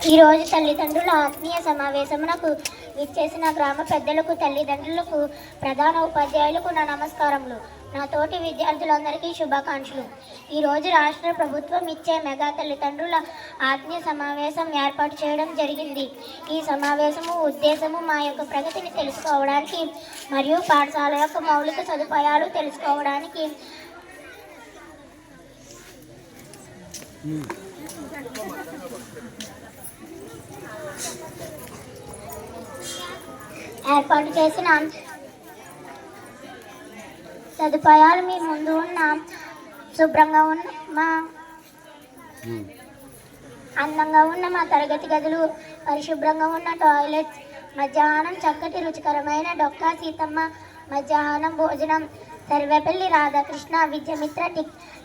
ఈరోజు తల్లిదండ్రుల ఆత్మీయ సమావేశమునకు విచ్చేసిన గ్రామ పెద్దలకు, తల్లిదండ్రులకు, ప్రధాన ఉపాధ్యాయులకు నా నమస్కారములు. నా తోటి విద్యార్థులందరికీ శుభాకాంక్షలు. ఈరోజు రాష్ట్ర ప్రభుత్వం ఇచ్చే మెగా తల్లిదండ్రుల ఆత్మీయ సమావేశం ఏర్పాటు చేయడం జరిగింది. ఈ సమావేశము ఉద్దేశము మా యొక్క ప్రగతిని తెలుసుకోవడానికి మరియు పాఠశాల యొక్క మౌలిక సదుపాయాలు తెలుసుకోవడానికి ఏర్పాటు చేసిన సదుపాయాలు మీ ముందు ఉన్న శుభ్రంగా ఉన్న అందంగా ఉన్న మా తరగతి గదులు, పరిశుభ్రంగా ఉన్న టాయిలెట్స్, మధ్యాహ్నం చక్కటి రుచికరమైన డొక్కా సీతమ్మ మధ్యాహ్నం భోజనం, సర్వేపల్లి రాధాకృష్ణ విద్యమిత్ర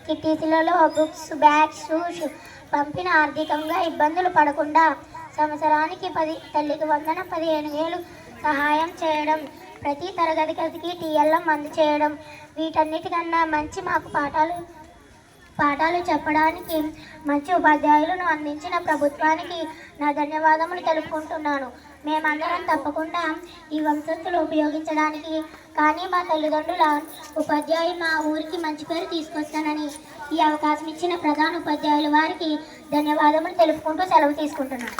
కిట్టీలలో బుక్స్, బ్యాగ్స్, షూస్ పంపిన ఆర్థికంగా ఇబ్బందులు పడకుండా సంవత్సరానికి తల్లికి వందన 15,000 సహాయం చేయడం, ప్రతి తరగతి గదికి టీఎల్ఎం అందచేయడం, వీటన్నిటికన్నా మంచి మాకు పాఠాలు చెప్పడానికి మంచి ఉపాధ్యాయులను అందించిన ప్రభుత్వానికి నా ధన్యవాదములు తెలుపుకుంటున్నాను. మేమందరం తప్పకుండా ఈ వసతులు ఉపయోగించడానికి, కానీ మా తల్లిదండ్రుల ఉపాధ్యాయులు మా ఊరికి మంచి పేరు తీసుకొస్తానని ఈ అవకాశం ఇచ్చిన ప్రధాన ఉపాధ్యాయుల వారికి ధన్యవాదములు తెలుపుకుంటూ సెలవు తీసుకుంటున్నాను.